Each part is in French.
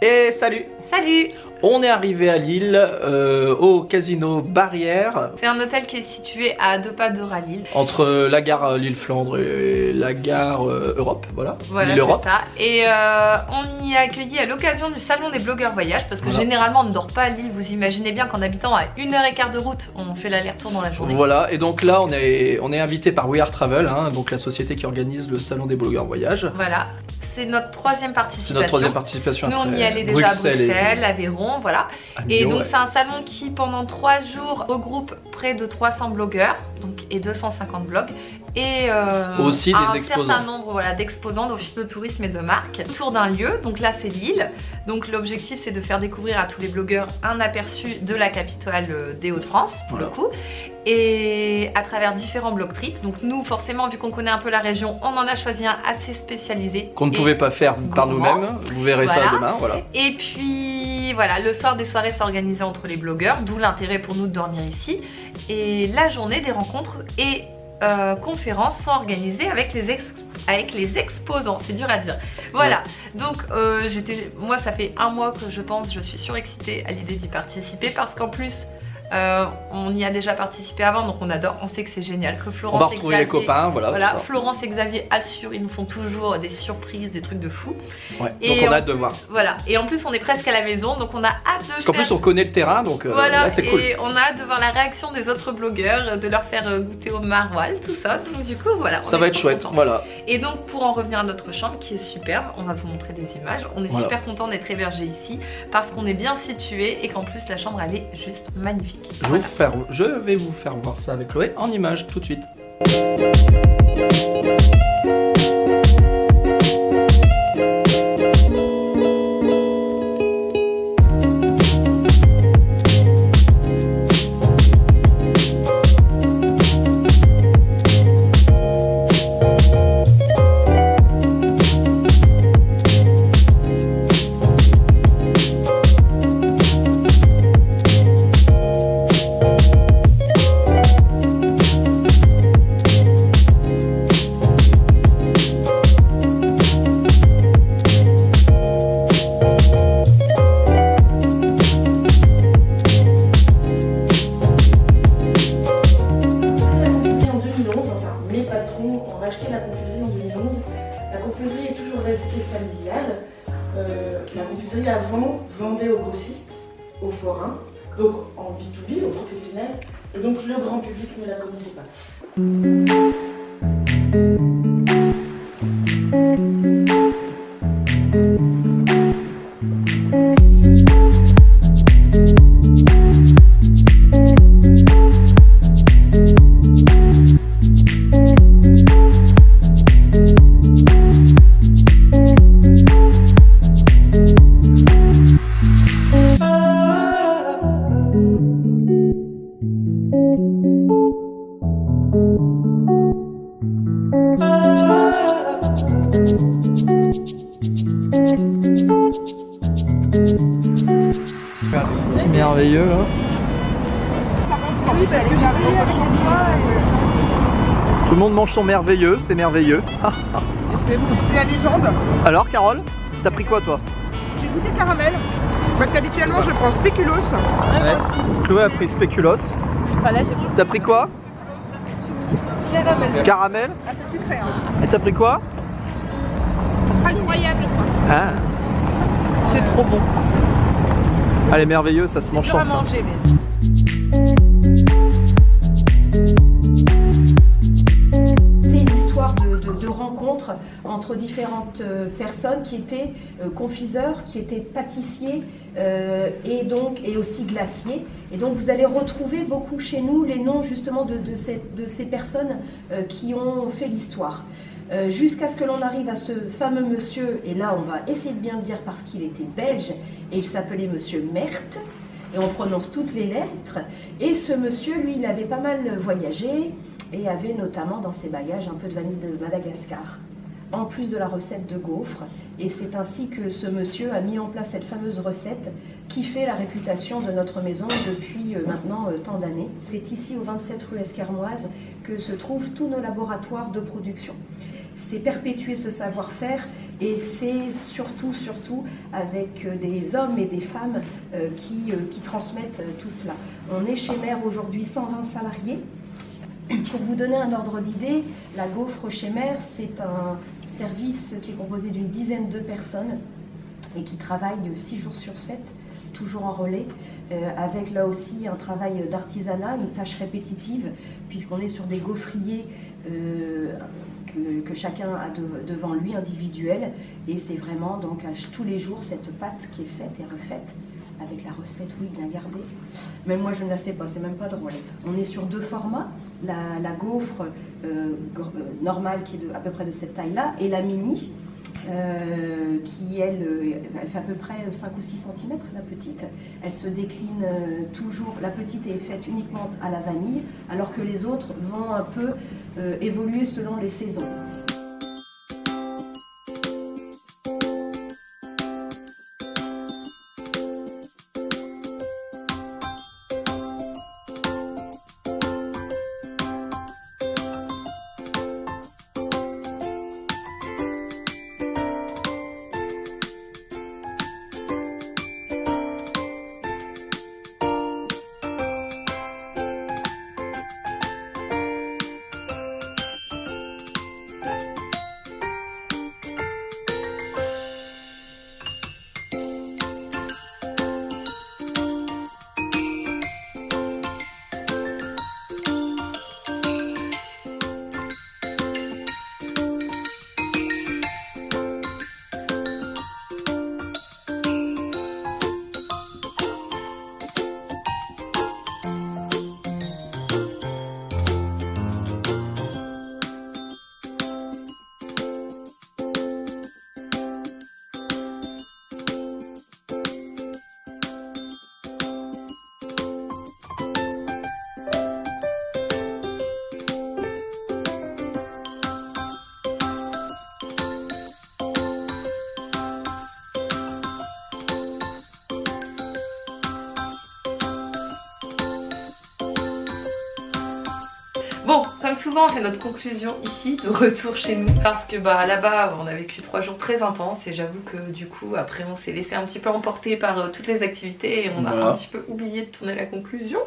Et salut! Salut! On est arrivé à Lille, au casino Barrière. C'est un hôtel qui est situé à 2 pas de Rallye. Entre la gare Lille-Flandre et la gare Europe, voilà. Voilà, Lille-Europe. c'est ça. Et on y est accueilli à l'occasion du salon des blogueurs voyage. Parce que généralement on ne dort pas à Lille. Vous imaginez bien qu'en habitant à 1h15 de route, on fait l'aller-retour dans la journée. Voilà, et donc là on est invité par We Are Travel, hein, donc la société qui organise le salon des blogueurs voyage. Voilà. C'est notre troisième participation. C'est notre troisième participation. Nous on y allait déjà à Bruxelles, Aveyron, voilà. Et donc c'est un salon qui pendant 3 jours regroupe près de 300 blogueurs et 250 blogs. Et aussi des exposants. Un certain nombre d'exposants d'offices de tourisme et de marques autour d'un lieu. Donc là c'est Lille. Donc l'objectif c'est de faire découvrir à tous les blogueurs un aperçu de la capitale des Hauts-de-France pour le coup. Et à travers différents blog trips. Donc nous forcément vu qu'on connaît un peu la région, on en a choisi un assez spécialisé. Qu'on ne pouvait pas faire par nous-mêmes. Vous verrez ça demain, voilà. Et puis voilà, le soir des soirées s'organisaient entre les blogueurs, d'où l'intérêt pour nous de dormir ici. Et la journée des rencontres et conférences sont organisées avec les exposants, c'est dur à dire. Voilà, donc moi ça fait 1 mois que je suis surexcitée à l'idée d'y participer parce qu'en plus on y a déjà participé avant, donc on adore, on sait que c'est génial, que Florence on va retrouver les copains, voilà Florence et Xavier assurent, ils nous font toujours des surprises, des trucs de fou. Ouais, donc on a hâte de voir. Voilà, et en plus on est presque à la maison, donc on a hâte de parce qu'en plus on connaît le terrain, donc voilà, c'est cool. Et on a hâte de voir la réaction des autres blogueurs, de leur faire goûter au maroilles, tout ça, donc du coup voilà. Ça va être chouette, voilà. Et donc pour en revenir à notre chambre qui est superbe, on va vous montrer des images, on est super content d'être hébergé ici, parce qu'on est bien situé et qu'en plus la chambre elle est juste magnifique. Je vais vous faire voir ça avec Chloé en images tout de suite. La confiserie avant vendait aux grossistes, aux forains, donc en B2B, aux professionnels, et donc le grand public ne la connaissait pas. Petit merveilleux là. Tout le monde mange son merveilleux, c'est merveilleux. C'est la légende. Alors Carole, t'as pris quoi toi? J'ai goûté caramel. Parce qu'habituellement je prends spéculoos. Ouais. Chloé a pris spéculoos. T'as pris quoi? Caramel. Caramel. Ah, c'est sucré hein. Et t'as pris quoi? Incroyable. Ah. C'est trop bon. Allez, merveilleux, ça se mange sans faim. Manger, mais... C'est une histoire de rencontre entre différentes personnes qui étaient confiseurs, qui étaient pâtissiers et aussi glaciers. Et donc vous allez retrouver beaucoup chez nous les noms justement de ces personnes qui ont fait l'histoire. Jusqu'à ce que l'on arrive à ce fameux monsieur, et là on va essayer de bien le dire parce qu'il était belge, et il s'appelait monsieur Merthe, et on prononce toutes les lettres, et ce monsieur, lui, il avait pas mal voyagé, et avait notamment dans ses bagages un peu de vanille de Madagascar, en plus de la recette de gaufres, et c'est ainsi que ce monsieur a mis en place cette fameuse recette qui fait la réputation de notre maison depuis maintenant tant d'années. C'est ici au 27 rue Esquermoise que se trouvent tous nos laboratoires de production. C'est perpétuer ce savoir-faire Et c'est surtout avec des hommes et des femmes qui transmettent tout cela. On est chez Mère aujourd'hui 120 salariés. Pour vous donner un ordre d'idée, la gaufre chez Mère, c'est un service qui est composé d'une dizaine de personnes et qui travaillent 6 jours sur 7, toujours en relais, avec là aussi un travail d'artisanat, une tâche répétitive, puisqu'on est sur des gaufriers que chacun a devant lui, individuel, et c'est vraiment donc tous les jours cette pâte qui est faite et refaite, avec la recette, oui, bien gardée. Même moi, je ne la sais pas, c'est même pas drôle. On est sur 2 formats, la gaufre normale qui est à peu près de cette taille-là, et la mini, qui elle fait à peu près 5 ou 6 cm, la petite. Elle se décline toujours, la petite est faite uniquement à la vanille, alors que les autres vont un peu évoluer selon les saisons. Bon, comme souvent, on fait notre conclusion ici, de retour chez nous, parce que là-bas, on a vécu 3 jours très intenses et j'avoue que du coup, après, on s'est laissé un petit peu emporter par toutes les activités et on a un petit peu oublié de tourner la conclusion.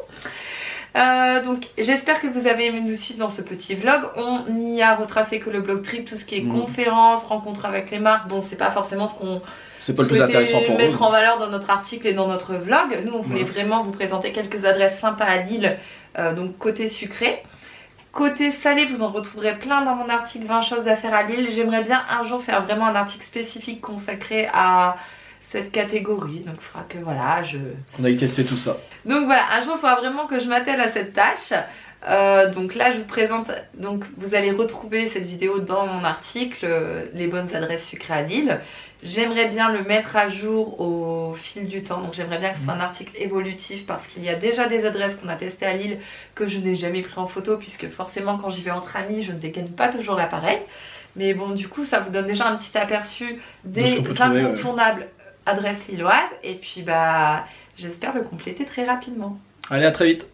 Donc j'espère que vous avez aimé nous suivre dans ce petit vlog. On y a retracé que le blog trip, tout ce qui est conférences, rencontres avec les marques. Bon, c'est pas forcément ce qu'on souhaitait mettre en valeur dans notre article et dans notre vlog. Nous, on voulait vraiment vous présenter quelques adresses sympas à Lille, donc côté sucré. Côté salé, vous en retrouverez plein dans mon article 20 choses à faire à Lille. J'aimerais bien un jour faire vraiment un article spécifique consacré à cette catégorie. Donc il faudra que voilà, on aille tester tout ça. Donc voilà, un jour il faudra vraiment que je m'attelle à cette tâche. Donc là je vous présente, donc vous allez retrouver cette vidéo dans mon article, les bonnes adresses sucrées à Lille. J'aimerais bien le mettre à jour au fil du temps, donc j'aimerais bien que ce soit un article évolutif parce qu'il y a déjà des adresses qu'on a testées à Lille que je n'ai jamais pris en photo puisque forcément quand j'y vais entre amis je ne dégaine pas toujours l'appareil. Mais bon, du coup ça vous donne déjà un petit aperçu des incontournables adresses lilloises et puis j'espère le compléter très rapidement. Allez, à très vite.